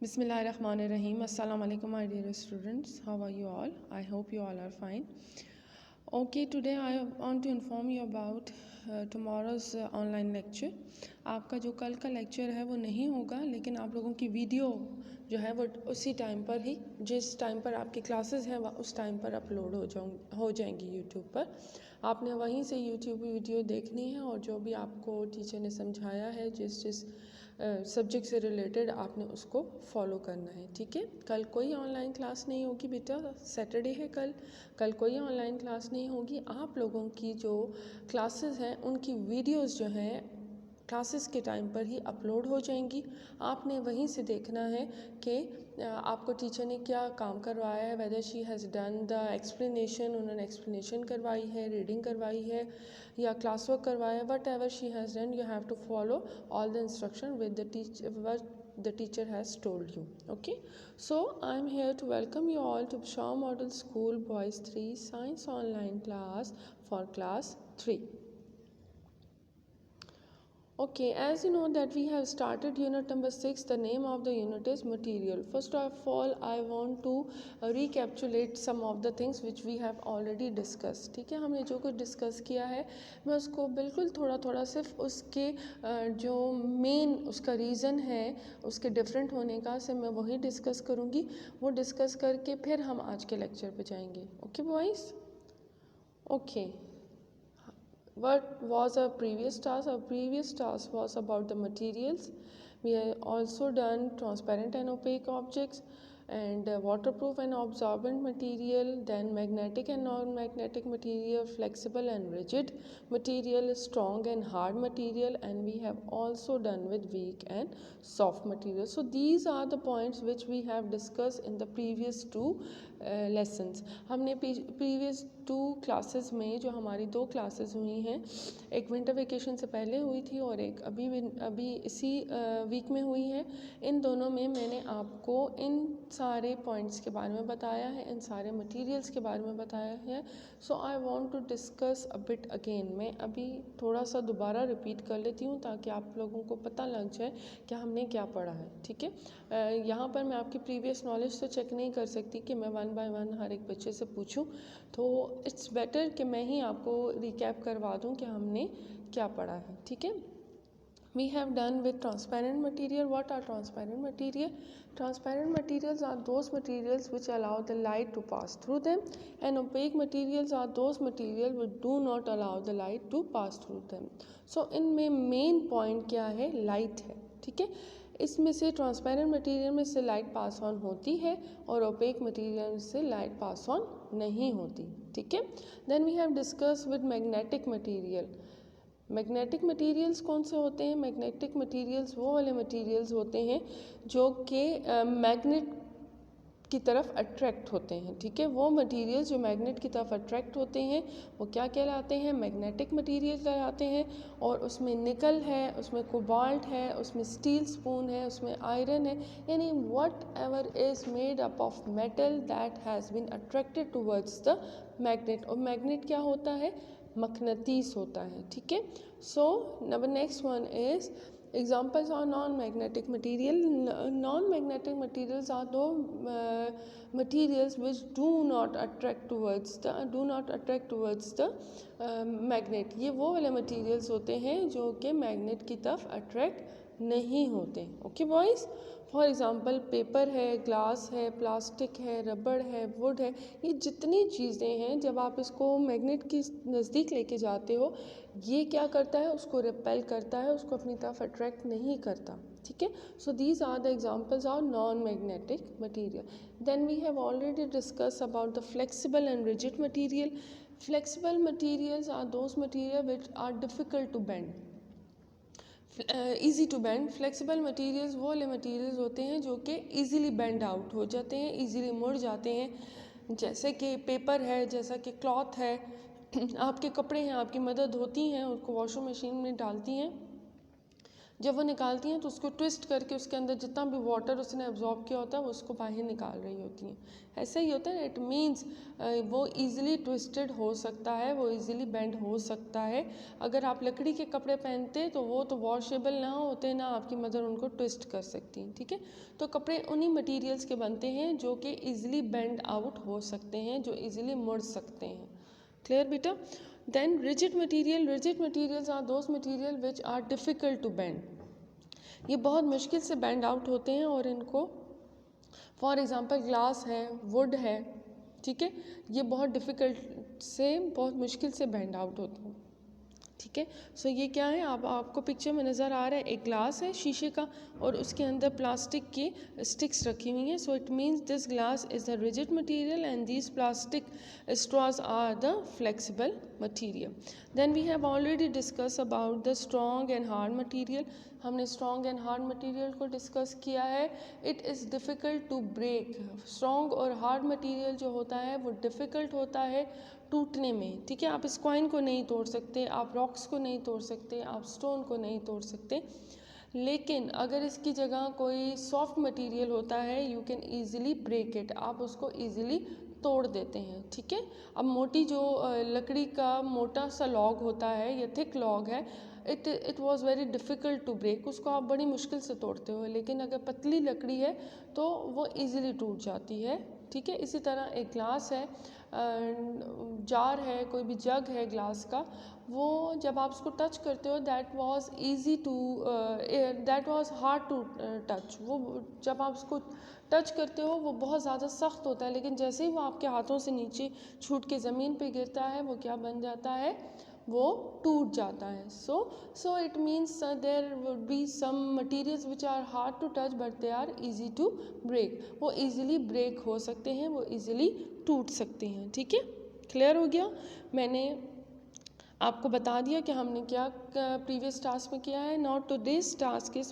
Bismillahirrahmanirrahim. Assalamu alaikum, my dear students. How are you all? I hope you all are fine. Okay, today I want to inform you about tomorrow's online lecture. आपका जो कल का lecture है वो नहीं होगा, लेकिन आप लोगों की वीडियो जो है वो उसी टाइम पर ही, जिस टाइम पर आपकी क्लासेस हैं उस टाइम पर अपलोड हो जाएंगी यूट्यूब पर। आपने वहीं से यूट्यूब वीडियो देखनी है और जो भी आपको टीचर ने समझाया है, जिस सब्जेक्ट से रिलेटेड आपने उसको फॉलो करना है। ठीक है, कल कोई ऑनलाइन क्लास नहीं होगी बेटा, सैटरडे है कल कोई ऑनलाइन क्लास नहीं होगी। आप लोगों की जो क्लासेस हैं उनकी वीडियोस जो हैं क्लासेस के टाइम पर ही अपलोड हो जाएंगी। आपने वहीं से देखना है कि आपको टीचर ने क्या काम करवाया है, whether she has done the explanation, उन्होंने एक्सप्लेनेशन करवाई है, रीडिंग करवाई है या क्लास वर्क करवाया, whatever she has done, you have to follow all the instruction with the teacher what the teacher has told you. Okay, so I'm here to welcome you all to Shaw Model School Boys 3 Science Online class for class 3. Okay, as you know that we have started unit number 6. The name of the unit is material. First of all, I want to recapitulate some of the things which we have already discussed. ठीक है, हमने जो कुछ discuss किया है मैं उसको बिल्कुल थोड़ा थोड़ा सिर्फ उसके जो मेन उसका रीज़न है उसके डिफरेंट होने का से मैं वही डिस्कस करूँगी। वो डिस्कस करके फिर हम आज के लेक्चर पे जाएंगे। Okay boys, okay. What was our previous task? Our previous task was about the materials. We have also done transparent and opaque objects and waterproof and absorbent material, then magnetic and non-magnetic material, flexible and rigid material, strong and hard material, and we have also done with weak and soft material. So these are the points which we have discussed in the previous two lessons. हमने previous two classes में जो हमारी दो classes हुई हैं, एक winter vacation से पहले हुई थी और एक अभी इसी वीक में हुई है, इन दोनों में मैंने आपको इन सारे पॉइंट्स के बारे में बताया है, इन सारे मटेरियल्स के बारे में बताया है। So I want to discuss a bit again. मैं अभी थोड़ा सा दोबारा रिपीट कर लेती हूँ ताकि आप लोगों को पता लग जाए कि हमने क्या पढ़ा है। ठीक है, यहाँ पर मैं आपकी प्रीवियस नॉलेज तो चेक नहीं कर सकती कि मैं वन बाय वन हर एक बच्चे से पूछूं, तो इट्स बेटर कि मैं ही आपको रिकैप करवा दूं कि हमने क्या पढ़ा है। ठीक है, we have done with transparent material. What are transparent material? Transparent materials are those materials which allow the light to pass through them, and opaque materials are those materials which do not allow the light to pass through them. So इनमें main point क्या है? Light है। ठीक है, इसमें से transparent material में से लाइट पास ऑन होती है और ओपेक मटेरियल से लाइट पास ऑन नहीं होती। ठीक है, then we have discuss with magnetic material. Magnetic materials कौन से होते हैं? मैग्नेटिक मटेरियल्स वो वाले मटेरियल्स होते हैं जो कि मैग्नेट की तरफ अट्रैक्ट होते हैं। ठीक है, वो मटेरियल्स जो मैग्नेट की तरफ अट्रैक्ट होते हैं वो क्या कहलाते हैं? मैग्नेटिक मटेरियल कहलाते हैं। और उसमें निकल है, उसमें कोबाल्ट है, उसमें स्टील स्पून है, उसमें आयरन है, यानी whatever is made up of metal that has been attracted towards the magnet. और मैग्नेट क्या होता है? मकनातीस होता है। ठीक है, so number next one is examples are non-magnetic material. Non-magnetic materials are those materials which do not attract towards the magnet. ये वो वाले materials होते हैं जो कि magnet की तरफ attract नहीं होते। Okay boys, for example paper है, ग्लास है, प्लास्टिक है, रबड़ है, वुड है, ये जितनी चीज़ें हैं जब आप इसको मैग्नेट के नज़दीक लेके जाते हो ये क्या करता है? उसको रिपेल करता है, उसको अपनी तरफ अट्रैक्ट नहीं करता। ठीक है, so these are the examples of non magnetic material. Then we have already discuss about the flexible and rigid material. Flexible materials are those material which are difficult to bend, easy to bend. Flexible materials वो वाले materials होते हैं जो कि easily bend out हो जाते हैं, easily मुड़ जाते हैं, जैसे कि पेपर है, जैसा कि क्लॉथ है, आपके कपड़े हैं, आपकी मदद होती हैं, उसको वॉशिंग मशीन में डालती हैं जब वो निकालती हैं तो उसको ट्विस्ट करके उसके अंदर जितना भी वाटर उसने एब्जॉर्ब किया होता है वो उसको बाहर निकाल रही होती हैं। ऐसा ही होता है, इट मीन्स वो इजीली ट्विस्टेड हो सकता है, वो इजीली बेंड हो सकता है। अगर आप लकड़ी के कपड़े पहनते तो वो तो वॉशेबल ना होते, ना आपकी मदर उनको ट्विस्ट कर सकती हैं, ठीक है। तो कपड़े उन्हीं मटेरियल्स के बनते हैं जो कि इजीली बेंड आउट हो सकते हैं, जो इजीली मुड़ सकते हैं। क्लियर बेटा? Then rigid materials are those material which are difficult to bend. ये बहुत मुश्किल से बेंड आउट होते हैं और इनको, फॉर एग्ज़ाम्पल ग्लास है, वुड है, ठीक है, ये बहुत डिफ़िकल्ट से, बहुत मुश्किल से बेंड आउट होते हैं, ठीक है। सो ये क्या है, आपको पिक्चर में नज़र आ रहा है, एक ग्लास है शीशे का और उसके अंदर प्लास्टिक की स्टिक्स रखी हुई हैं। सो it means this glass is the rigid material and these plastic straws are the flexible material. Then we have already discussed about the strong and hard material. हमने strong and hard material को discuss किया है. It is difficult to break. Strong और hard material जो होता है वो difficult होता है टूटने में, ठीक है। आप इस कॉइन को नहीं तोड़ सकते, आप रॉक्स को नहीं तोड़ सकते, आप स्टोन को नहीं तोड़ सकते, लेकिन अगर इसकी जगह कोई सॉफ्ट मटेरियल होता है, you can easily break it, आप उसको ईजिली तोड़ देते हैं, ठीक है। अब मोटी जो लकड़ी का मोटा सा लॉग होता है या थिक लॉग है, it was very difficult to break, उसको आप बड़ी मुश्किल से तोड़ते हो, लेकिन अगर पतली लकड़ी है तो वो इजीली टूट जाती है, ठीक है। इसी तरह एक ग्लास है, जार है, कोई भी जग है ग्लास का, वो जब आप उसको टच करते हो that was hard to touch, वो जब आप उसको टच करते हो वो बहुत ज़्यादा सख्त होता है, लेकिन जैसे ही वो आपके हाथों से नीचे छूट के ज़मीन पे गिरता है वो क्या बन जाता है, वो टूट जाता है। So it means there would be some materials which are hard to touch but they are easy to break, वो इजीली ब्रेक हो सकते हैं, वो इजीली टूट सकते हैं, ठीक है। क्लियर हो गया? मैंने आपको बता दिया कि हमने क्या प्रीवियस टास्क में किया है। Now today's task is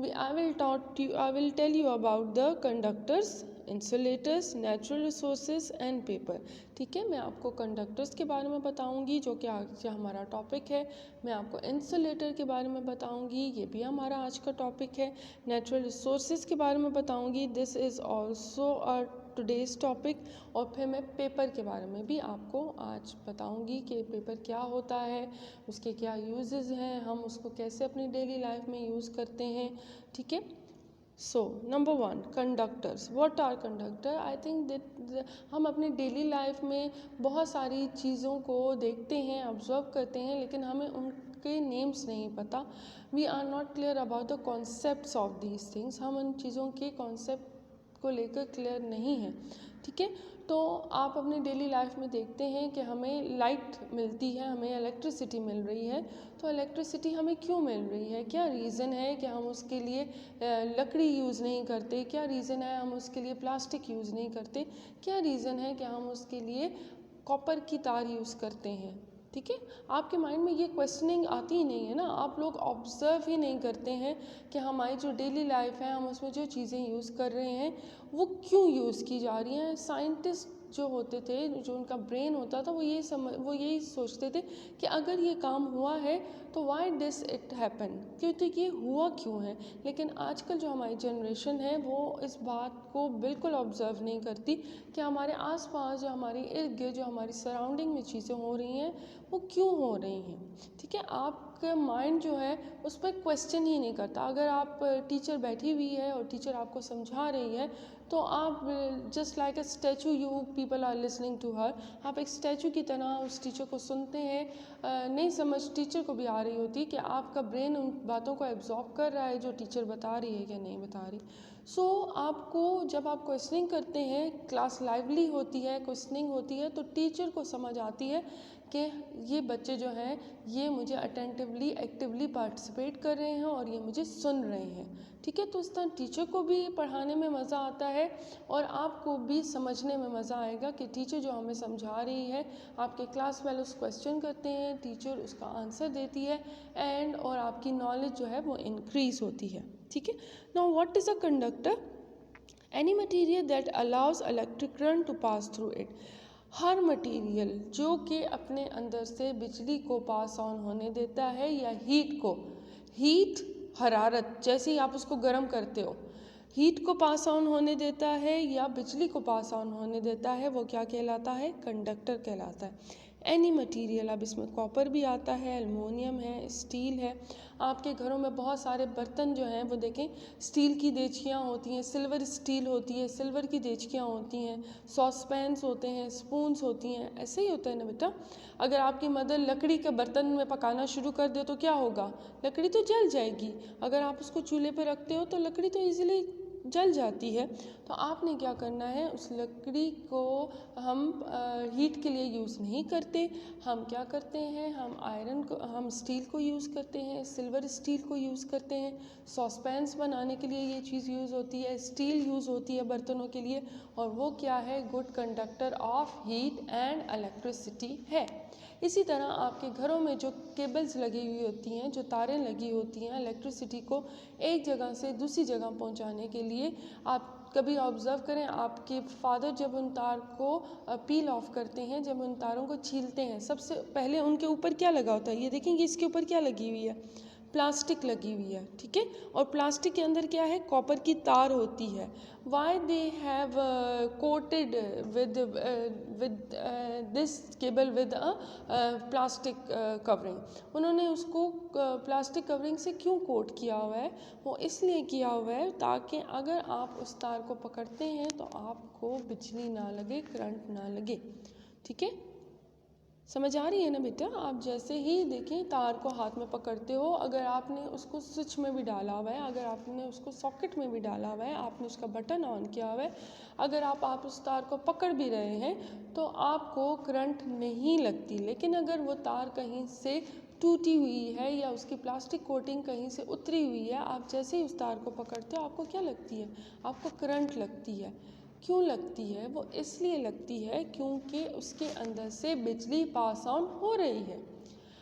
I will tell you about the conductors, insulators, natural resources and paper, ठीक है। मैं आपको कंडक्टर्स के बारे में बताऊंगी जो कि आज हमारा टॉपिक है, मैं आपको इंसुलेटर के बारे में बताऊंगी, ये भी हमारा आज का टॉपिक है, नेचुरल रिसोर्सेज के बारे में बताऊंगी, this is also a today's topic, और फिर मैं पेपर के बारे में भी आपको आज बताऊंगी कि पेपर क्या होता है, उसके क्या यूजेस हैं, हम उसको कैसे अपनी डेली लाइफ में यूज़ करते हैं, ठीक है। So number 1, conductors. What are conductor? I think that हम अपनी डेली लाइफ में बहुत सारी चीज़ों को देखते हैं, ऑब्जर्व करते हैं, लेकिन हमें उनके नेम्स नहीं पता। We are not clear about the concepts of these things, हम उन चीज़ों के कॉन्सेप्ट को लेकर क्लियर नहीं है, ठीक है। तो आप अपनी डेली लाइफ में देखते हैं कि हमें लाइट मिलती है, हमें इलेक्ट्रिसिटी मिल रही है, तो इलेक्ट्रिसिटी हमें क्यों मिल रही है, क्या रीज़न है कि हम उसके लिए लकड़ी यूज़ नहीं करते, क्या रीज़न है हम उसके लिए प्लास्टिक यूज़ नहीं करते, क्या रीज़न है कि हम उसके लिए कॉपर की तार यूज़ करते हैं, ठीक है। आपके माइंड में ये क्वेश्चनिंग आती ही नहीं है ना, आप लोग ऑब्जर्व ही नहीं करते हैं कि हमारी जो डेली लाइफ है, हम उसमें जो चीज़ें यूज़ कर रहे हैं वो क्यों यूज़ की जा रही हैं। साइंटिस्ट जो होते थे, जो उनका ब्रेन होता था, वो यही सोचते थे कि अगर ये काम हुआ है तो वाई डिस इट हैपन, क्योंकि ये हुआ क्यों है। लेकिन आजकल जो हमारी जनरेशन है वो इस बात को बिल्कुल ऑब्जर्व नहीं करती कि हमारे आसपास जो हमारे इर्द गिर्द जो हमारी सराउंडिंग में चीज़ें हो रही हैं वो क्यों हो रही हैं, ठीक है। आपका माइंड जो है उस पर क्वेश्चन ही नहीं करता। अगर आप टीचर बैठी हुई है और टीचर आपको समझा रही है तो आप just like a statue, you people are listening to her, आप एक स्टैचू की तरह उस टीचर को सुनते हैं। नहीं समझ टीचर को भी आ रही होती कि आपका ब्रेन उन बातों को एब्जॉर्ब कर रहा है जो टीचर बता रही है या नहीं बता रही। सो आपको जब आप क्वेश्चनिंग करते हैं, क्लास लाइवली होती है, क्वेश्चनिंग होती है, तो टीचर को समझ आती है कि ये बच्चे जो हैं ये मुझे अटेंटिवली एक्टिवली पार्टिसिपेट कर रहे हैं और ये मुझे सुन रहे हैं, ठीक है। तो इस तरह टीचर को भी पढ़ाने में मज़ा आता है और आपको भी समझने में मज़ा आएगा कि टीचर जो हमें समझा रही है, आपके क्लास फेलोज क्वेश्चन करते हैं, टीचर उसका आंसर देती है एंड और आपकी नॉलेज जो है वो इंक्रीज होती है, ठीक है। Now what is a conductor? Any material that allows electric current to pass through it. हर मटेरियल जो कि अपने अंदर से बिजली को पास ऑन होने देता है या हीट हीट, हरारत, जैसे ही आप उसको गर्म करते हो, हीट को पास ऑन होने देता है या बिजली को पास ऑन होने देता है, वो क्या कहलाता है? कंडक्टर कहलाता है। एनी मटेरियल, अब इसमें कॉपर भी आता है, एल्युमिनियम है, स्टील है। आपके घरों में बहुत सारे बर्तन जो हैं वो देखें, स्टील की देचकियाँ होती हैं, सिल्वर स्टील होती है, सिल्वर की देचकियाँ होती हैं, सॉसपैन्स होते हैं, स्पून्स होती हैं, ऐसे ही होता है ना बेटा। अगर आपकी मदर लकड़ी के बर्तन में पकाना शुरू कर दे तो क्या होगा? लकड़ी तो जल जाएगी। अगर आप उसको चूल्हे पर रखते हो तो लकड़ी तो ईजिली जल जाती है। तो आपने क्या करना है, उस लकड़ी को हम हीट के लिए यूज़ नहीं करते। हम क्या करते हैं, हम स्टील को यूज़ करते हैं, सिल्वर स्टील को यूज़ करते हैं। सॉसपैन्स बनाने के लिए ये चीज़ यूज़ होती है, स्टील यूज़ होती है बर्तनों के लिए, और वो क्या है? Good conductor of heat and electricity है। इसी तरह आपके घरों में जो केबल्स लगी हुई होती हैं, जो तारें लगी होती हैं इलेक्ट्रिसिटी को एक जगह से दूसरी जगह पहुंचाने के लिए, आप कभी ऑब्ज़र्व करें, आपके फादर जब उन तार को पील ऑफ करते हैं, जब उन तारों को छीलते हैं, सबसे पहले उनके ऊपर क्या लगा होता है? ये देखेंगे इसके ऊपर क्या लगी हुई है? प्लास्टिक लगी हुई है, ठीक है। और प्लास्टिक के अंदर क्या है? कॉपर की तार होती है। Why they have coated with this cable with a plastic covering. उन्होंने उसको प्लास्टिक कवरिंग से क्यों कोट किया हुआ है? वो इसलिए किया हुआ है ताकि अगर आप उस तार को पकड़ते हैं तो आपको बिजली ना लगे, करंट ना लगे, ठीक है। समझ आ रही है ना बेटा? आप जैसे ही देखें तार को हाथ में पकड़ते हो, अगर आपने उसको स्विच में भी डाला हुआ है, अगर आपने उसको सॉकेट में भी डाला हुआ है, आपने उसका बटन ऑन किया हुआ है, अगर आप उस तार को पकड़ भी रहे हैं तो आपको करंट नहीं लगती। लेकिन अगर वो तार कहीं से टूटी हुई है या उसकी प्लास्टिक कोटिंग कहीं से उतरी हुई है, आप जैसे ही उस तार को पकड़ते हो आपको क्या लगती है? आपको करंट लगती है। क्यों लगती है? वो इसलिए लगती है क्योंकि उसके अंदर से बिजली पास ऑन हो रही है।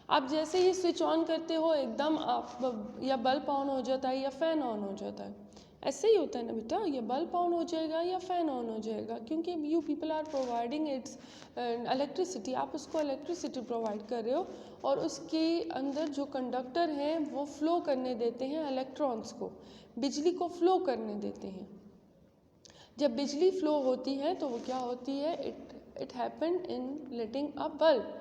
आप जैसे ही स्विच ऑन करते हो एकदम आप या बल्ब ऑन हो जाता है या फ़ैन ऑन हो जाता है। ऐसे ही होता है ना बेटा, ये बल्ब ऑन हो जाएगा या फ़ैन ऑन हो जाएगा, क्योंकि you people are providing its electricity, आप उसको इलेक्ट्रिसिटी प्रोवाइड कर रहे हो, और उसके अंदर जो कंडक्टर हैं वो फ्लो करने देते हैं इलेक्ट्रॉन्स को, बिजली को फ्लो करने देते हैं। जब बिजली फ्लो होती है तो वो क्या होती है? It happen in lighting a bulb,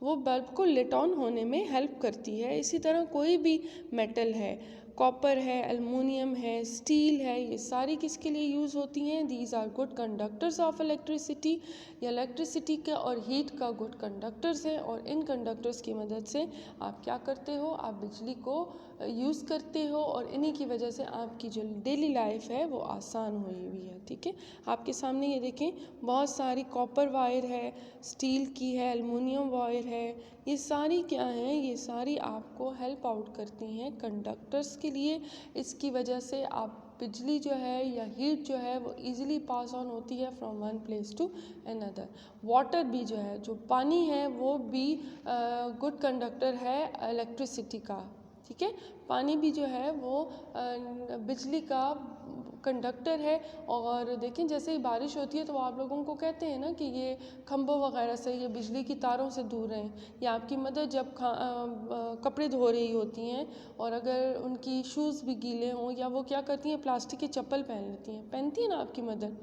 वो बल्ब को लिट ऑन होने में हेल्प करती है। इसी तरह कोई भी मेटल है, कॉपर है, एल्युमिनियम है, स्टील है, ये सारी किसके लिए यूज़ होती हैं? These are good conductors of electricity. ये इलेक्ट्रिसिटी का और हीट का गुड कंडक्टर्स हैं, और इन कंडक्टर्स की मदद से आप क्या करते हो? आप बिजली को यूज़ करते हो, और इन्हीं की वजह से आपकी जो डेली लाइफ है वो आसान हुई हुई है, ठीक है। आपके सामने ये देखें, बहुत सारी कॉपर वायर है, स्टील की है, एल्युमिनियम वायर है, ये सारी क्या हैं? ये सारी आपको हेल्प आउट करती हैं कंडक्टर्स के लिए। इसकी वजह से आप बिजली जो है या हीट जो है वो इजीली पास ऑन होती है from one place to another. Water भी जो है, जो पानी है, वो भी गुड कंडक्टर है इलेक्ट्रिसिटी का, ठीक है। पानी भी जो है वो बिजली का कंडक्टर है। और देखें जैसे ही बारिश होती है तो आप लोगों को कहते हैं ना कि ये खंभों वगैरह से, ये बिजली की तारों से दूर रहें। या आपकी मदर जब कपड़े धो रही होती हैं और अगर उनकी शूज़ भी गीले हों, या वो क्या करती हैं, प्लास्टिक के चप्पल पहनती हैं ना आपकी मदर,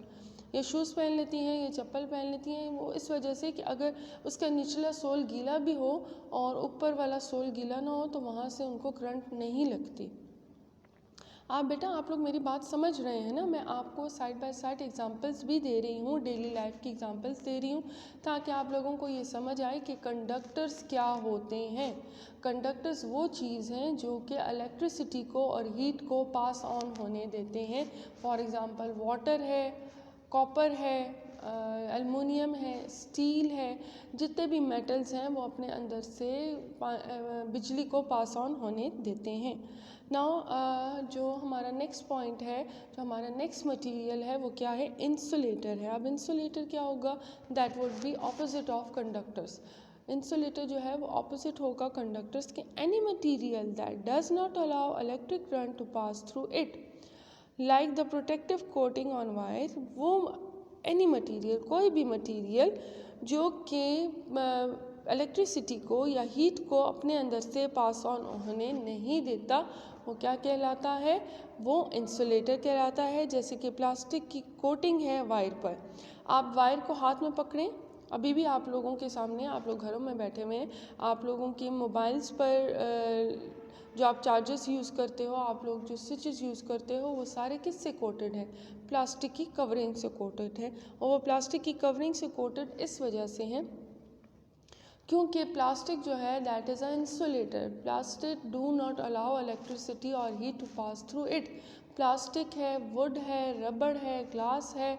या शूज़ पहन लेती हैं, या चप्पल पहन लेती हैं, वो इस वजह से कि अगर उसका निचला सोल गीला भी हो और ऊपर वाला सोल गीला ना हो तो वहाँ से उनको करंट नहीं लगती। बेटा आप लोग मेरी बात समझ रहे हैं ना? मैं आपको साइड बाय साइड एग्जांपल्स भी दे रही हूँ, डेली लाइफ की एग्जांपल्स दे रही हूँ, ताकि आप लोगों को ये समझ आए कि कंडक्टर्स क्या होते हैं। कंडक्टर्स वो चीज़ हैं जो कि इलेक्ट्रिसिटी को और हीट को पास ऑन होने देते हैं। फॉर एग्ज़ाम्पल वाटर है, कॉपर है, एल्युमिनियम है, स्टील है, जितने भी मेटल्स हैं वो अपने अंदर से बिजली को पास ऑन होने देते हैं। नाउ जो हमारा नेक्स्ट पॉइंट है, जो हमारा नेक्स्ट मटेरियल है वो क्या है? इंसुलेटर है। अब इंसुलेटर क्या होगा? That would be opposite of conductors. Insulator जो है वो ऑपोजिट होगा कंडक्टर्स के। Any material that does not allow electric current to pass through it, like the protective coating on wire, वो एनी मटेरियल, कोई भी मटेरियल जो कि इलेक्ट्रिसिटी को या हीट को अपने अंदर से पास ऑन होने नहीं देता, वो क्या कहलाता है? वो इंसुलेटर कहलाता है। जैसे कि प्लास्टिक की कोटिंग है वायर पर, आप वायर को हाथ में पकड़ें, अभी भी आप लोगों के सामने, आप लोग घरों में बैठे हुए हैं, आप लोगों के मोबाइल्स पर जो आप चार्जर्स यूज़ करते हो, आप लोग जो स्विचेस यूज़ करते हो, वो सारे किससे कोटेड है? प्लास्टिक की कवरिंग से कोटेड है। और वो प्लास्टिक की कवरिंग से कोटेड इस वजह से है क्योंकि प्लास्टिक जो है that is a insulator. Plastic do not allow electricity और heat to pass through it. Plastic है, वुड है, रबड़ है, ग्लास है,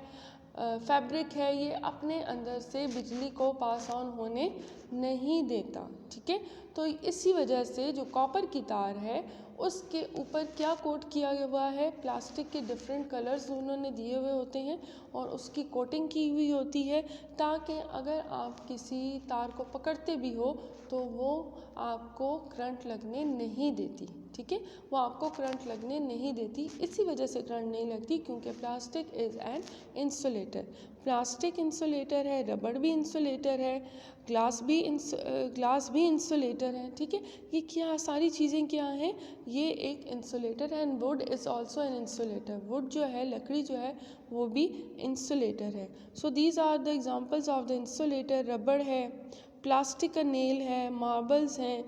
फैब्रिक है, ये अपने अंदर से बिजली को पास ऑन होने नहीं देता। ठीक है, तो इसी वजह से जो कॉपर की तार है उसके ऊपर क्या कोट किया हुआ है? प्लास्टिक के डिफरेंट कलर्स उन्होंने दिए हुए होते हैं और उसकी कोटिंग की हुई होती है, ताकि अगर आप किसी तार को पकड़ते भी हो तो वो आपको करंट लगने नहीं देती। ठीक है, वो आपको करंट लगने नहीं देती। इसी वजह से करंट नहीं लगती क्योंकि plastic is an insulator. Plastic insulator है, रबड़ भी इंसुलेटर है, ग्लास भी इंसुलेटर है। ठीक है, ये क्या सारी चीज़ें क्या हैं? ये एक इंसुलेटर है। And wood is also an insulator. Wood जो है, लकड़ी जो है, वो भी इंसुलेटर है। So these are the examples of the insulator. रबड़ है, प्लास्टिक का नेल है, मार्बल्स हैं,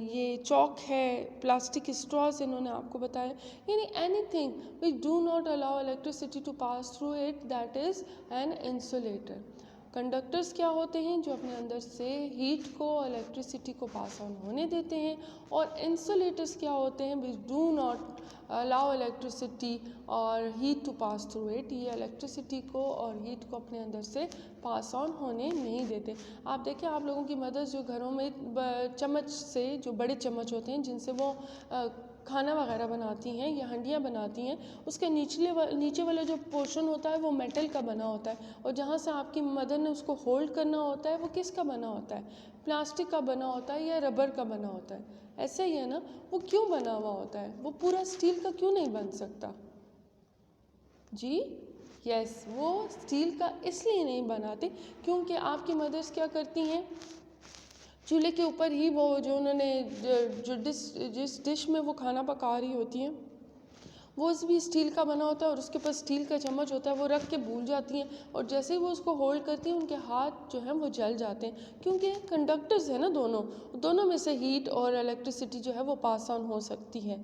ये चौक है, प्लास्टिक स्ट्रॉज इन्होंने आपको बताया। यानी anything which do not allow electricity to pass through it, that is an insulator. Conductors क्या होते हैं? जो अपने अंदर से हीट को, इलेक्ट्रिसिटी को पास ऑन होने देते हैं। और इंसुलेटर्स क्या होते हैं? Which do not allow electricity और heat to pass through it. ये इलेक्ट्रिसिटी को और हीट को अपने अंदर से पास ऑन होने नहीं देते। आप देखें, आप लोगों की मदर्स जो घरों में चम्मच से, जो बड़े चम्मच होते हैं जिनसे वो खाना वगैरह बनाती हैं या हंडियाँ बनाती हैं, उसके नीचे वाला जो पोर्शन होता है वो मेटल का बना होता है, और जहाँ से आपकी मदर ने उसको होल्ड करना होता है वो किसका बना होता है? प्लास्टिक का बना होता है या रबर का बना होता है? ऐसा ही है ना, वो क्यों बना हुआ होता है? वो पूरा स्टील का क्यों नहीं बन सकता जी? यस, वो स्टील का इसलिए नहीं बनाते क्योंकि आपकी मदर्स क्या करती हैं, चूल्हे के ऊपर ही वो जो उन्होंने जिस डिश में वो खाना पका रही होती हैं, वो भी स्टील का बना होता है और उसके पास स्टील का चम्मच होता है, वो रख के भूल जाती हैं, और जैसे ही वो उसको होल्ड करती हैं उनके हाथ जो हैं वो जल जाते हैं, क्योंकि कंडक्टर्स है ना, दोनों में से हीट और इलेक्ट्रिसिटी जो है वो पास ऑन हो सकती है।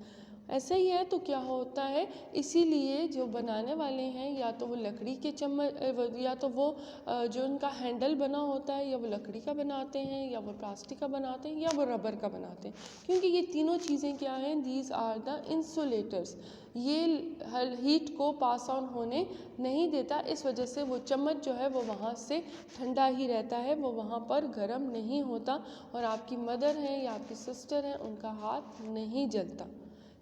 ऐसा ही है, तो क्या होता है, इसीलिए जो बनाने वाले हैं या तो वो लकड़ी के चम्मच, या तो वो जो उनका हैंडल बना होता है या वो लकड़ी का बनाते हैं, या वो प्लास्टिक का बनाते हैं, या वो रबर का बनाते हैं, क्योंकि ये तीनों चीज़ें क्या हैं? These are the insulators. ये हीट को पास ऑन होने नहीं देता, इस वजह से वो चम्मच जो है वो वहाँ से ठंडा ही रहता है, वो वहाँ पर गर्म नहीं होता, और आपकी मदर हैं या आपकी सिस्टर हैं, उनका हाथ नहीं जलता।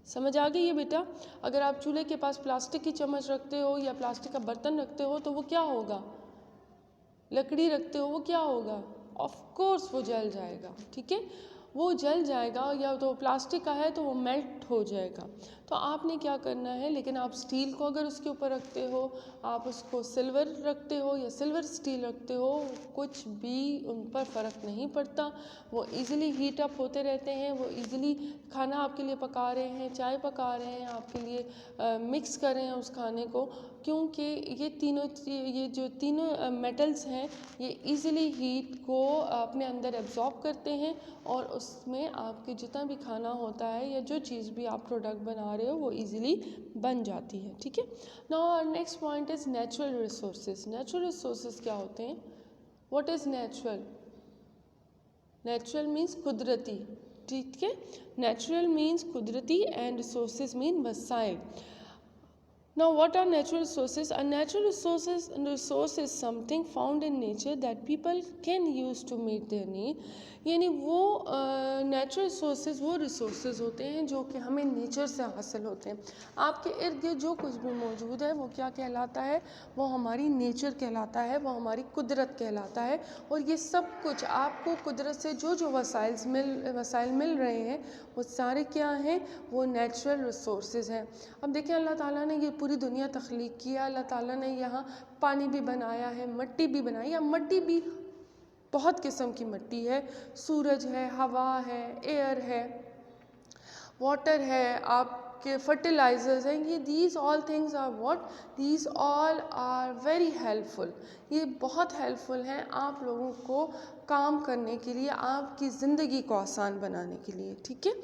समझ आ गई है बेटा? अगर आप चूल्हे के पास प्लास्टिक की चम्मच रखते हो या प्लास्टिक का बर्तन रखते हो तो वो क्या होगा? लकड़ी रखते हो, वो क्या होगा? ऑफ कोर्स वो जल जाएगा। ठीक है, वो जल जाएगा, या तो प्लास्टिक का है तो वो मेल्ट हो जाएगा। तो आपने क्या करना है, लेकिन आप स्टील को अगर उसके ऊपर रखते हो, आप उसको सिल्वर रखते हो या सिल्वर स्टील रखते हो, कुछ भी उन पर फ़र्क नहीं पड़ता। वो इजीली हीट अप होते रहते हैं, वो इजीली खाना आपके लिए पका रहे हैं, चाय पका रहे हैं आपके लिए, मिक्स कर रहे हैं उस खाने को, क्योंकि ये जो तीनों मेटल्स हैं ये इजीली हीट को अपने अंदर एब्जॉर्ब करते हैं, और उसमें आपके जितना भी खाना होता है या जो चीज़ भी आप प्रोडक्ट बना रहे हो वो इजीली बन जाती है। ठीक है, now next point is natural resources. Natural resources क्या होते हैं? What is natural? Natural means कुदरती। ठीक है, नेचुरल मीन्स कुदरती एंड रिसोर्सेज मीन वसाइल। Now, what are natural resources? A natural resource is something found in nature that people can use to meet their need. यानी वो natural resources वो resources होते हैं जो कि हमें नेचर से हासिल होते हैं। आपके इर्द गिर्द जो कुछ भी मौजूद है वो क्या कहलाता है? वो हमारी नेचर कहलाता है, वो हमारी कुदरत कहलाता है। और ये सब कुछ आपको कुदरत से जो वसाइल मिल रहे हैं वो सारे क्या हैं? वो नेचुरल रिसोर्सेज हैं। अब देखिए, अल्लाह ताला ने ये पूरी दुनिया तख्लीक किया, अल्लाह ताला ने यहाँ पानी भी बनाया है, मिट्टी भी बनाई, या मिट्टी भी बहुत किस्म की मिट्टी है, सूरज है, हवा है, एयर है, वाटर है, आपके फर्टिलाइजर्स हैं, ये these all things are what, these all are very helpful. ये बहुत हेल्पफुल हैं आप लोगों को काम करने के लिए, आपकी ज़िंदगी को आसान बनाने के लिए। ठीक है,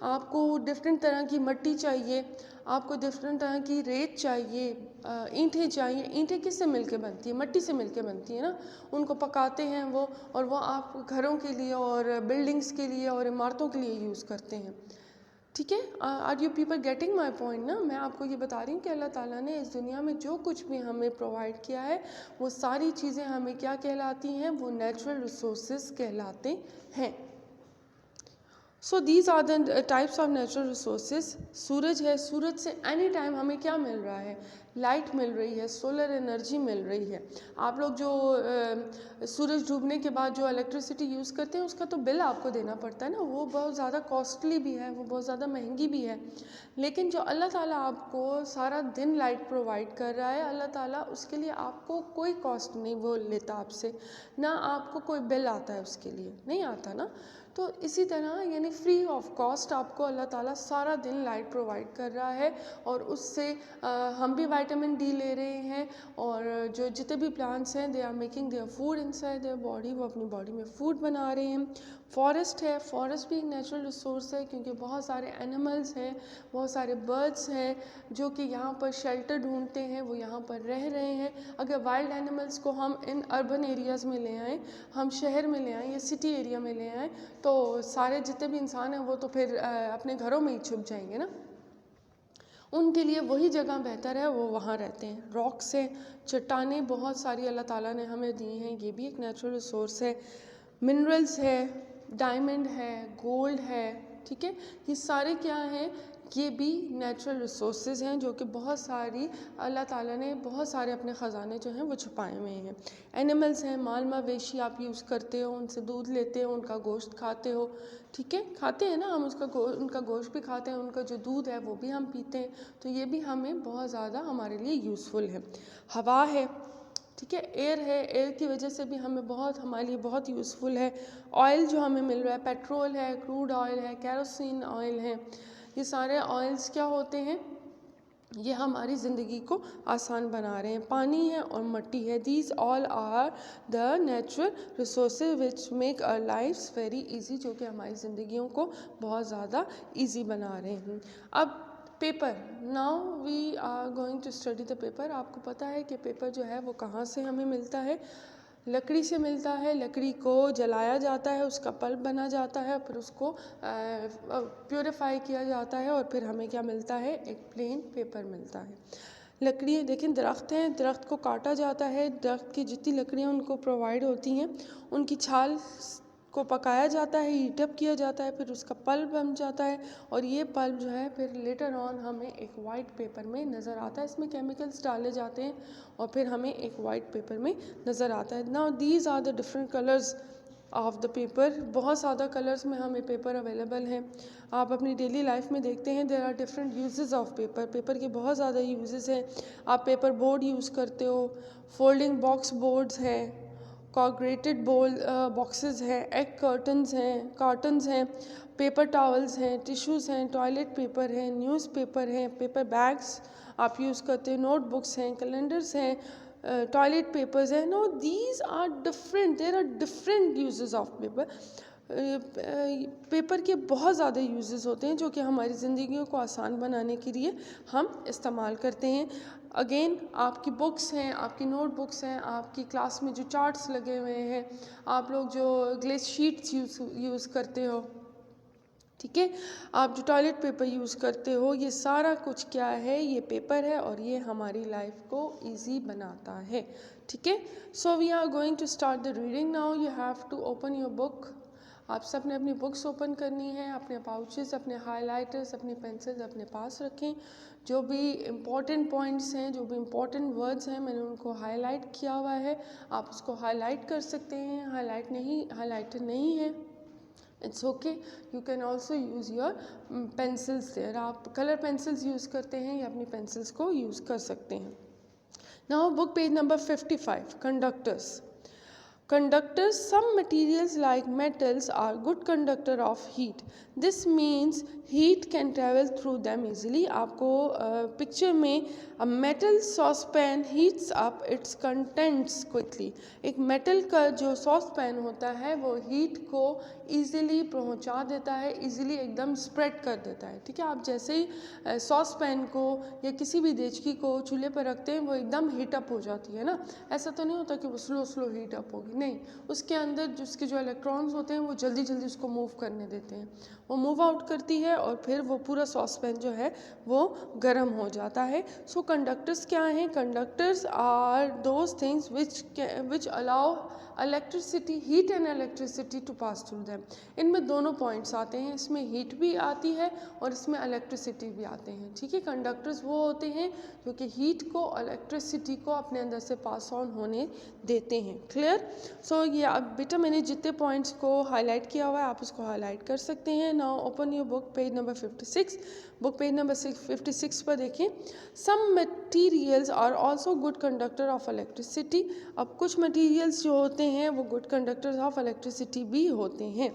आपको डिफरेंट तरह की मिट्टी चाहिए, आपको डिफरेंट तरह की रेत चाहिए, ईंटें चाहिए। ईंटें किससे मिलके बनती है? मिट्टी से मिलके बनती है ना, उनको पकाते हैं वो, और वो आप घरों के लिए और बिल्डिंग्स के लिए और इमारतों के लिए यूज़ करते हैं। ठीक है, are you people getting my point ना? मैं आपको ये बता रही हूँ कि अल्लाह ताला ने इस दुनिया में जो कुछ भी हमें प्रोवाइड किया है वो सारी चीज़ें हमें क्या कहलाती हैं? वो नेचुरल रिसोर्सेज कहलाते हैं। So these are the types of natural resources. सूरज है, सूरज से एनी टाइम हमें क्या मिल रहा है? लाइट मिल रही है, सोलर एनर्जी मिल रही है। आप लोग जो सूरज डूबने के बाद जो इलेक्ट्रिसिटी यूज़ करते हैं उसका तो बिल आपको देना पड़ता है ना, वो बहुत ज़्यादा कॉस्टली भी है, वो बहुत ज़्यादा महंगी भी है। लेकिन जो अल्लाह ताला आपको सारा दिन लाइट प्रोवाइड कर रहा है, अल्लाह ताला उसके लिए आपको कोई कॉस्ट नहीं वो लेता आपसे, ना आपको कोई बिल आता है उसके लिए, नहीं आता ना। तो इसी तरह यानी फ्री ऑफ कॉस्ट आपको अल्लाह ताला सारा दिन लाइट प्रोवाइड कर रहा है, और उससे हम भी विटामिन डी ले रहे हैं, और जो जितने भी प्लांट्स हैं they are making their food inside their body, वो अपनी बॉडी में फूड बना रहे हैं। फॉरेस्ट है, फॉरेस्ट भी एक नेचुरल रिसोर्स है, क्योंकि बहुत सारे एनिमल्स हैं, बहुत सारे बर्ड्स हैं जो कि यहाँ पर शेल्टर ढूंढते हैं, वो यहाँ पर रह रहे हैं। अगर वाइल्ड एनिमल्स को हम इन अर्बन एरियाज़ में ले आएँ, हम शहर में ले आएँ या सिटी एरिया में ले आएँ, तो सारे जितने भी इंसान हैं वो तो फिर अपने घरों में ही छुप जाएंगे ना। उनके लिए वही जगह बेहतर है, वो वहाँ रहते हैं। रॉक्स हैं, चट्टानें बहुत सारी अल्लाह ताला ने हमें दी हैं, ये भी एक नेचुरल रिसोर्स है। मिनरल्स है, डायमंड है, गोल्ड है, ठीक है, ये सारे क्या हैं? ये भी नेचुरल रिसोर्सेज हैं जो कि बहुत सारी अल्लाह ताला ने बहुत सारे अपने ख़जाने जो हैं वो छुपाए हुए हैं। एनिमल्स हैं, माल मवेशी आप यूज़ करते हो, उनसे दूध लेते हो, उनका गोश्त खाते हो, ठीक है, खाते हैं ना हम, उनका गोश्त भी खाते हैं, उनका जो दूध है वो भी हम पीते हैं, तो ये भी हमें बहुत ज़्यादा हमारे लिए यूज़फुल है। हवा है, ठीक है, एयर है, एयर की वजह से भी हमें बहुत, हमारे लिए बहुत यूज़फुल है। ऑयल जो हमें मिल रहा है, पेट्रोल है, क्रूड ऑयल है, केरोसिन ऑयल है, ये सारे ऑयल्स क्या होते हैं? ये हमारी ज़िंदगी को आसान बना रहे हैं। पानी है और मिट्टी है, these all are the natural resources which make our lifes very easy, जो कि हमारी ज़िंदगियों को बहुत ज़्यादा इजी बना रहे हैं। अब paper, now we are going to study the paper. आपको पता है कि पेपर जो है वो कहाँ से हमें मिलता है? लकड़ी से मिलता है। लकड़ी को जलाया जाता है, उसका पल्प बना जाता है, फिर उसको प्योरीफाई किया जाता है, और फिर हमें क्या मिलता है? एक प्लेन पेपर मिलता है। लकड़ी, देखें, दरख्त हैं, दरख्त को काटा जाता है, दरख्त की जितनी लकड़ियाँ उनको प्रोवाइड होती हैं उनकी छाल को पकाया जाता है, हीटअप किया जाता है, फिर उसका पल्प बन जाता है, और ये पल्प जो है फिर लेटर ऑन हमें एक वाइट पेपर में नज़र आता है। इसमें केमिकल्स डाले जाते हैं और फिर हमें एक वाइट पेपर में नज़र आता है। Now these are the different colours of the paper. बहुत ज़्यादा कलर्स में हमें पेपर अवेलेबल हैं। आप अपनी डेली लाइफ में देखते हैं there are different uses of paper. Paper के बहुत ज़्यादा यूजेस हैं। आप पेपर बोर्ड यूज़ करते हो, फोल्डिंग बॉक्स बोर्ड्स हैं, कॉर्गरेटेड बॉक्सेस हैं, एग कार्टन्स हैं, पेपर टॉवल्स हैं, टिश्यूज़ हैं, टॉयलेट पेपर हैं, न्यूज़पेपर हैं, पेपर बैग्स आप यूज़ करते हो, नोटबुक्स हैं, कैलेंडर्स हैं, टॉयलेट पेपर्स हैं। No these are different, there are different uses of paper. Paper के बहुत ज़्यादा यूजेस होते हैं जो कि हमारी ज़िंदगियों को आसान बनाने के लिए हम इस्तेमाल करते हैं। अगेन, आपकी बुक्स हैं, आपकी नोटबुक्स हैं, आपकी क्लास में जो चार्ट्स लगे हुए हैं, आप लोग जो ग्लेस शीट्स यूज़ करते हो, ठीक है, आप जो टॉयलेट पेपर यूज़ करते हो, ये सारा कुछ क्या है? ये पेपर है, और ये हमारी लाइफ को इजी बनाता है। ठीक है, so we are going to start the reading now. You have to open your book. आप सब ने अपनी बुक्स ओपन करनी है, अपने पाउचेस, अपने हाइलाइटर्स, अपनी पेंसिल्स अपने पास रखें। जो भी इम्पॉर्टेंट पॉइंट्स हैं, जो भी इम्पॉर्टेंट वर्ड्स हैं, मैंने उनको हाईलाइट किया हुआ है, आप उसको हाईलाइट कर सकते हैं। हाईलाइटर नहीं है, it's okay, you can also use your pencils there. आप कलर पेंसिल्स यूज़ करते हैं या अपनी पेंसिल्स को यूज़ कर सकते हैं। Now book page number 55, conductors. Conductors, some materials like metals are good conductor of heat. This means heat can travel through them easily. आपको पिक्चर में a metal saucepan heats up its contents quickly. एक metal का जो saucepan होता है वो heat को easily पहुंचा देता है, ईजिली एकदम स्प्रेड कर देता है, ठीक है। आप जैसे ही सॉसपैन को या किसी भी देचकी को चूल्हे पर रखते हैं वो एकदम हीट अप हो जाती है ना। ऐसा तो नहीं होता कि वो स्लो स्लो हीट अप होगी, नहीं, उसके अंदर उसके जो इलेक्ट्रॉन्स होते हैं वो जल्दी जल्दी उसको मूव करने देते हैं, वो मूव आउट करती है और फिर वो पूरा सॉसपैन जो है वो गर्म हो जाता है। सो कंडक्टर्स क्या हैं? Conductors are those things which allow electricity, heat and electricity to pass through them. इनमें दोनों पॉइंट्स आते हैं, इसमें हीट भी आती है और इसमें इलेक्ट्रिसिटी भी आते हैं, ठीक है। कंडक्टर्स वो होते हैं जो कि हीट को, इलेक्ट्रिसिटी को अपने अंदर से पास ऑन होने देते हैं। क्लियर? सो ये अब बेटा मैंने जितने पॉइंट्स को हाईलाइट किया हुआ है आप उसको हाईलाइट कर सकते हैं। Now open your book, page number 56। Book page number 56 पर देखें। Some materials are also good conductor of electricity. अब कुछ मटीरियल्स जो होते हैं वो गुड कंडक्टर्स ऑफ इलेक्ट्रिसिटी भी होते हैं।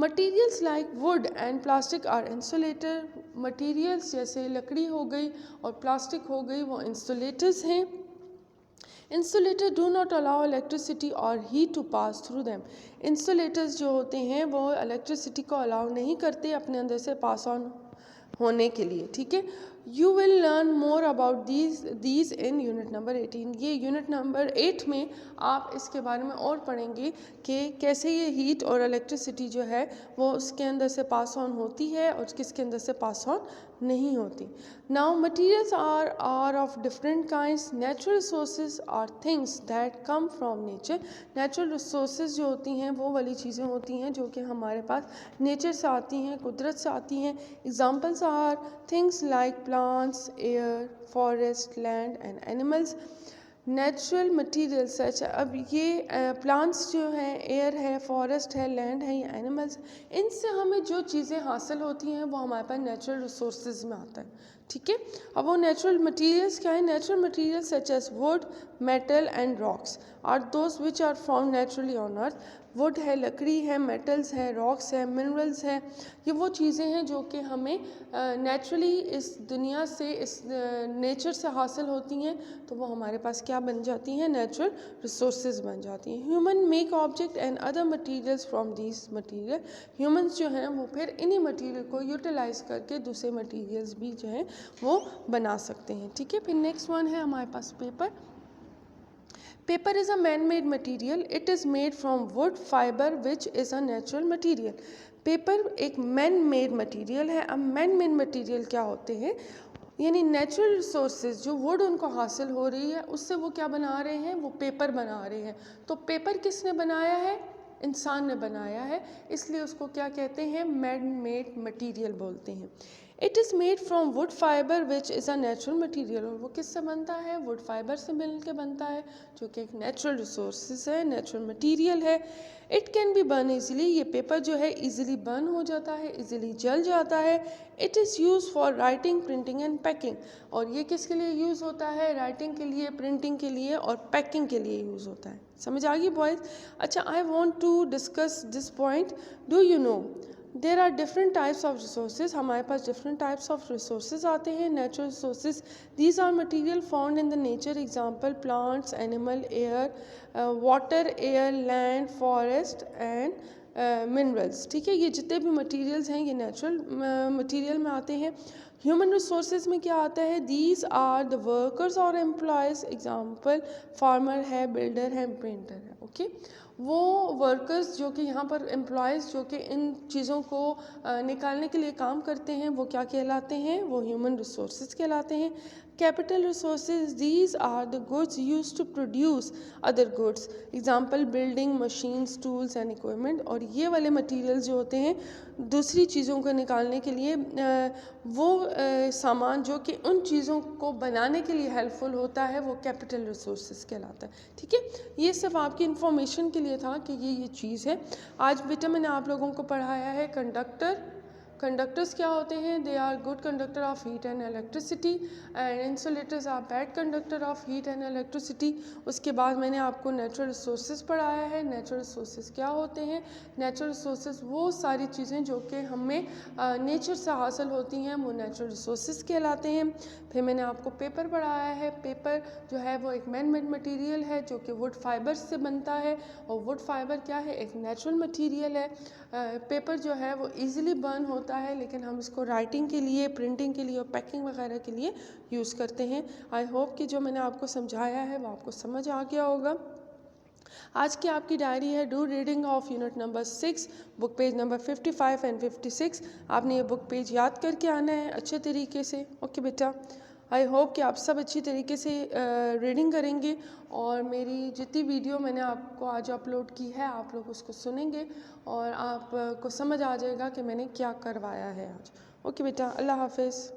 Materials like wood and plastic are insulator. Materials जैसे लकड़ी हो गई और प्लास्टिक हो गई वो इंसुलेटर्स हैं। Insulator do not allow electricity और heat to pass through them. Insulators जो होते हैं वो इलेक्ट्रिसिटी को अलाउ नहीं करते अपने अंदर से पास ऑन होने के लिए, ठीक है। You will learn more about these in unit number 18। ये यूनिट नंबर 8 में आप इसके बारे में और पढ़ेंगे कि कैसे ये हीट और इलेक्ट्रिसिटी जो है वो उसके अंदर से पास ऑन होती है और किसके अंदर से पास ऑन नहीं होती। Now materials are of different kinds. Natural resources are things that come from nature. Natural resources जो होती हैं वो वाली चीज़ें होती हैं जो कि हमारे पास नेचर से आती हैं, कुदरत से आती हैं। Examples are things like plants, air, forest, land and animals. Natural material such, अब ये प्लांट्स जो हैं, एयर है, फॉरेस्ट है, लैंड है, या एनिमल्स, इनसे हमें जो चीज़ें हासिल होती हैं वो हमारे पास नेचुरल रिसोर्सेज में आता है, ठीक है। अब वो नेचुरल मटीरियल्स क्या है? Natural materials such as wood, metal and rocks are those which are found naturally on earth. Wood है, लकड़ी है, मेटल्स है, रॉक्स है, मिनरल्स है, ये वो चीज़ें हैं जो कि हमें नेचुरली इस दुनिया से, इस नेचर से हासिल होती हैं, तो वो हमारे पास क्या बन जाती हैं? नेचुरल रिसोर्सेज बन जाती हैं। Human make object and other materials from these material. Humans जो हैं वो फिर इन्हीं मटीरियल को यूटिलाइज करके दूसरे मटीरियल्स भी जो हैं वो बना सकते हैं, ठीक है। फिर नेक्स्ट वन है हमारे पास paper. Paper is a man-made material. It is made from wood fiber, which is a natural material. Paper एक man-made material है। अब man-made material क्या होते हैं? यानी नेचुरल रिसोर्सेज जो वुड उनको हासिल हो रही है उससे वो क्या बना रहे हैं? वो पेपर बना रहे हैं। तो पेपर किसने बनाया है? इंसान ने बनाया है, इसलिए उसको क्या कहते हैं? मैन मेड मटीरियल बोलते हैं। It is made from wood fibre which is a natural material. और वो किससे बनता है? वुड फाइबर से मिल के बनता है जो कि एक नेचुरल रिसोर्सेज है, नेचुरल मटीरियल है। It can be burn easily. ये पेपर जो है ईजिली बर्न हो जाता है, ईजिली जल जाता है। It is use for writing, printing and packing. और ये किसके लिए यूज़ होता है? राइटिंग के लिए, प्रिंटिंग के लिए और पैकिंग के लिए यूज़ होता है। समझ आ गई बॉयज़? अच्छा, I want to discuss this point. Do you know there are different types of resources. हमारे पास डिफरेंट टाइप्स ऑफ रिसोर्सेज आते हैं, natural resources. These are material found in the nature. Example plants, animal, air, water, air, land, forest and minerals, ठीक है। ये जितने भी materials हैं ये नेचुरल मटीरियल में आते हैं। ह्यूमन रिसोर्सेज में क्या आता है? दीज आर द वर्कर्स और एम्प्लॉयज़। एग्जाम्पल फार्मर है, बिल्डर है, पेंटर है, ओके। वो वर्कर्स जो कि यहाँ पर एम्प्लॉयज़ जो कि इन चीज़ों को निकालने के लिए काम करते हैं वो क्या कहलाते हैं? वो ह्यूमन रिसोर्सेज कहलाते हैं। Capital resources, these are the goods use to produce other goods. Example building, machines, tools and equipment. और ये वाले मटीरियल्स जो होते हैं दूसरी चीज़ों को निकालने के लिए, वो सामान जो कि उन चीज़ों को बनाने के लिए हेल्पफुल होता है वो कैपिटल रिसोर्सेज कहलाता है, ठीक है। ये सिर्फ आपकी इंफॉर्मेशन के लिए था कि ये चीज़ है। आज बेटा मैंने आप लोगों को पढ़ाया है कंडक्टर, कंडक्टर्स क्या होते हैं? They are good conductor of heat and electricity and insulators are bad conductor of heat and electricity. उसके बाद मैंने आपको नेचुरल रिसोर्सेज पढ़ाया है। नेचुरल रिसोर्सेज क्या होते हैं? नेचुरल रिसोर्सेज वो सारी चीज़ें जो कि हमें नेचर से हासिल होती हैं, वो नेचुरल रिसोर्सेज कहलाते हैं। फिर मैंने आपको पेपर पढ़ाया है। पेपर जो है वो एक मैन मेड मटीरियल है जो कि वुड फाइबर से बनता है, और वुड फाइबर क्या है? एक नेचुरल मटीरियल है। पेपर जो है वो इजीली बर्न होता है, लेकिन हम इसको राइटिंग के लिए, प्रिंटिंग के लिए और पैकिंग वगैरह के लिए यूज़ करते हैं। आई होप कि जो मैंने आपको समझाया है वो आपको समझ आ गया होगा। आज की आपकी डायरी है do reading of unit number 6, book page number 55 and 56। आपने ये बुक पेज याद करके आना है अच्छे तरीके से। ओके बेटा, आई होप कि आप सब अच्छी तरीके से रीडिंग करेंगे, और मेरी जितनी वीडियो मैंने आपको आज अपलोड की है आप लोग उसको सुनेंगे और आपको समझ आ जाएगा कि मैंने क्या करवाया है आज। ओके बेटा, अल्लाह हाफिज़।